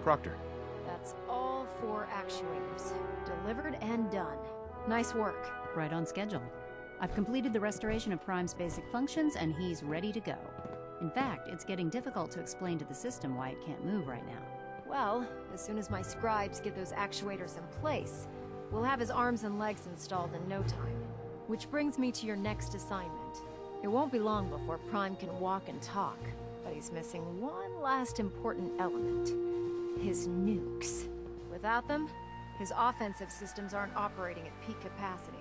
Proctor. That's all 4 actuators. Delivered and done. Nice work. Right on schedule. I've completed the restoration of Prime's basic functions, and he's ready to go. In fact, it's getting difficult to explain to the system why it can't move right now. Well, as soon as my scribes get those actuators in place, we'll have his arms and legs installed in no time. Which brings me to your next assignment. It won't be long before Prime can walk and talk, but he's missing one last important element. His nukes. Without them, his offensive systems aren't operating at peak capacity.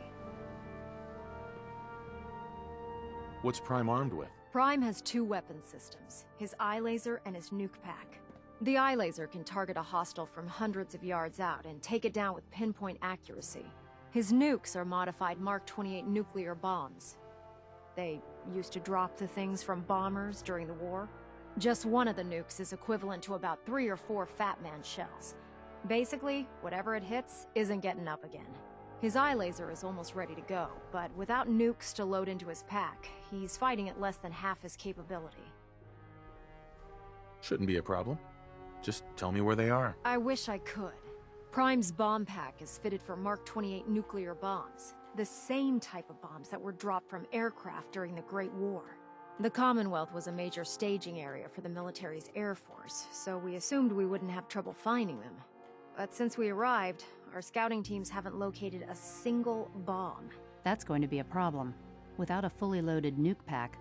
What's Prime armed with? Prime has 2 weapon systems, his eye laser and his nuke pack. The eye laser can target a hostile from hundreds of yards out and take it down with pinpoint accuracy. His nukes are modified Mark 28 nuclear bombs. They used to drop the things from bombers during the war. Just one of the nukes is equivalent to about 3 or 4 Fat Man shells. Basically, whatever it hits isn't getting up again. His eye laser is almost ready to go, but without nukes to load into his pack, he's fighting at less than half his capability. Shouldn't be a problem. Just tell me where they are. I wish I could. Prime's bomb pack is fitted for Mark 28 nuclear bombs, the same type of bombs that were dropped from aircraft during the Great War. The Commonwealth was a major staging area for the military's air force, so we assumed we wouldn't have trouble finding them. But since we arrived, our scouting teams haven't located a single bomb. That's going to be a problem. Without a fully loaded nuke pack,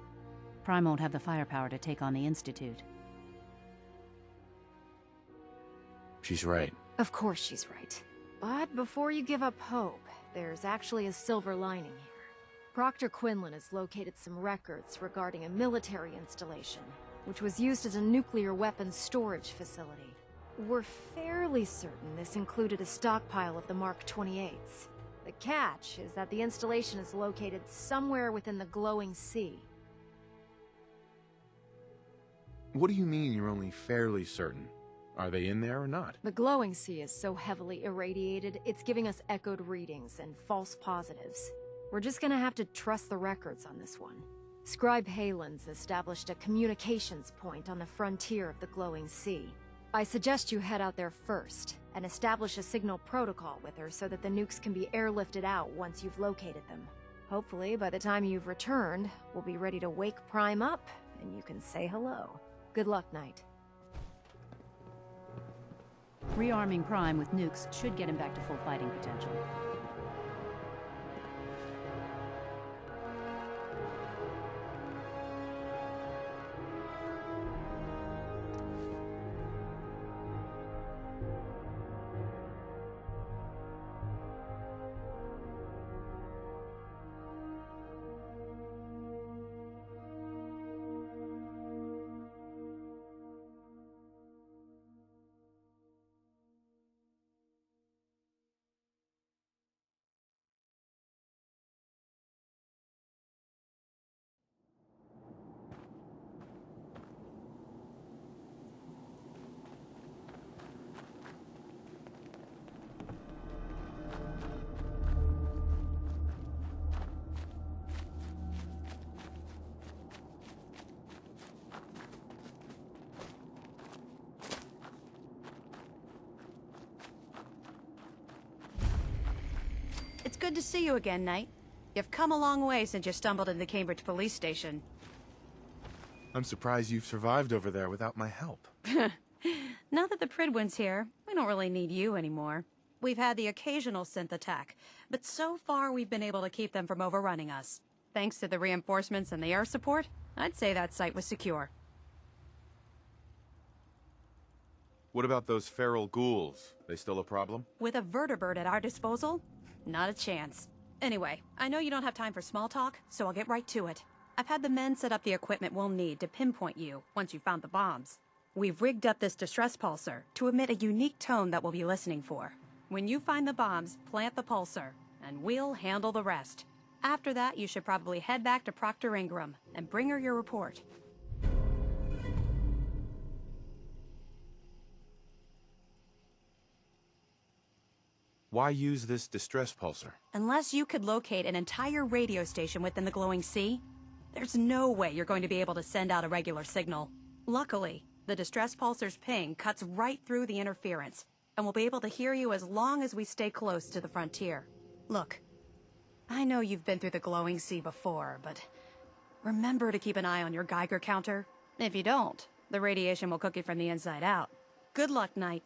Prime won't have the firepower to take on the Institute. She's right. Of course she's right. But before you give up hope, there's actually a silver lining here. Proctor Quinlan has located some records regarding a military installation, which was used as a nuclear weapons storage facility. We're fairly certain this included a stockpile of the Mark 28s. The catch is that the installation is located somewhere within the glowing sea. What do you mean you're only fairly certain? Are they in there or not? The glowing sea is so heavily irradiated, it's giving us echoed readings and false positives. We're just gonna have to trust the records on this one. Scribe Halen's established a communications point on the frontier of the glowing sea. I suggest you head out there first, and establish a signal protocol with her so that the nukes can be airlifted out once you've located them. Hopefully, by the time you've returned, we'll be ready to wake Prime up, and you can say hello. Good luck, Knight. Rearming Prime with nukes should get him back to full fighting potential. It's good to see you again, Knight. You've come a long way since you stumbled into the Cambridge police station. I'm surprised you've survived over there without my help. Now that the Pridwin's here, we don't really need you anymore. We've had the occasional synth attack, but so far we've been able to keep them from overrunning us. Thanks to the reinforcements and the air support, I'd say that site was secure. What about those feral ghouls? They still a problem? With a vertibird at our disposal? Not a chance. Anyway, I know you don't have time for small talk, so I'll get right to it. I've had the men set up the equipment we'll need to pinpoint you once you've found the bombs. We've rigged up this distress pulsar to emit a unique tone that we'll be listening for. When you find the bombs, plant the pulsar, and we'll handle the rest. After that, you should probably head back to Proctor Ingram and bring her your report. Why use this distress pulsar? Unless you could locate an entire radio station within the glowing sea, there's no way you're going to be able to send out a regular signal. Luckily, The distress pulser's ping cuts right through the interference, and we'll be able to hear you as long as we stay close to the frontier. Look, I know you've been through the glowing sea before, but remember to keep an eye on your Geiger counter. If you don't, the radiation will cook you from the inside out. Good luck, Knight.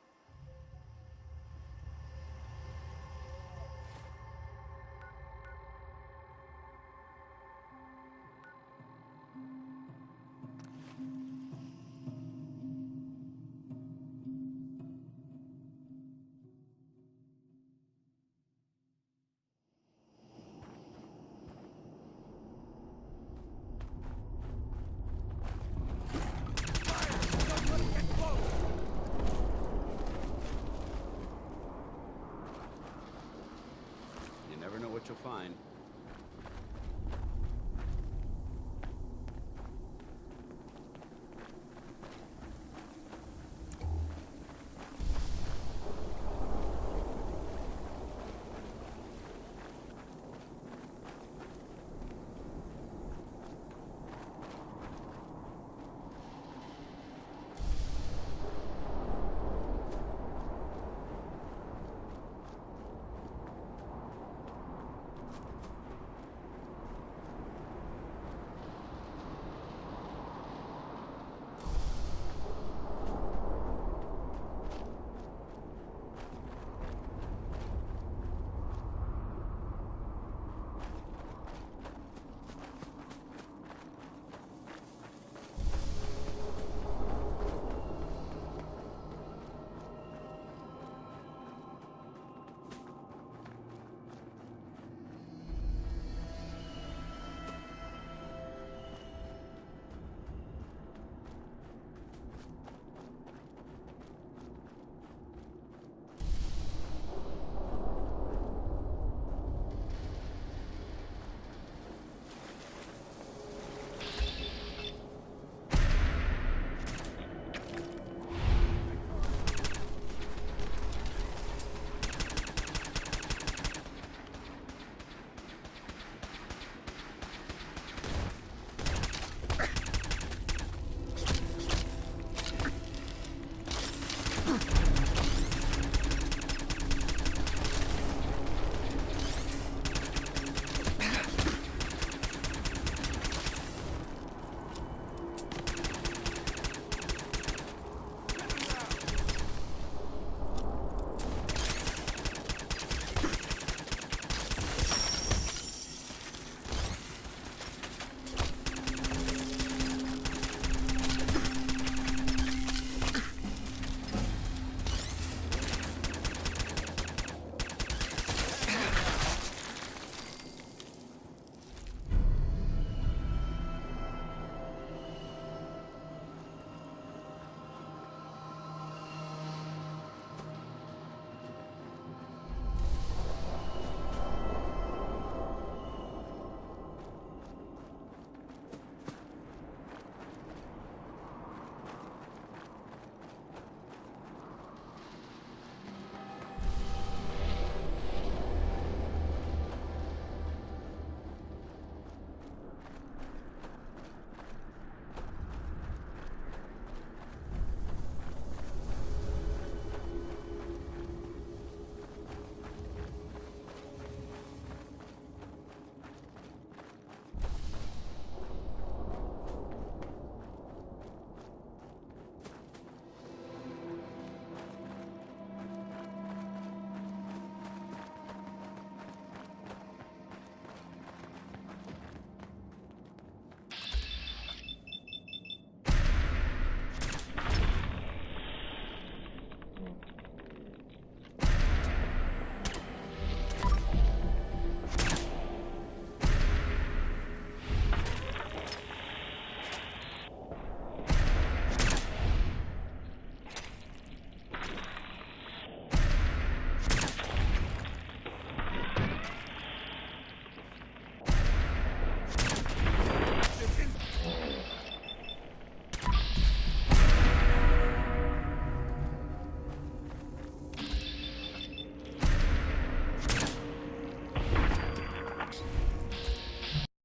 You never know what you'll find.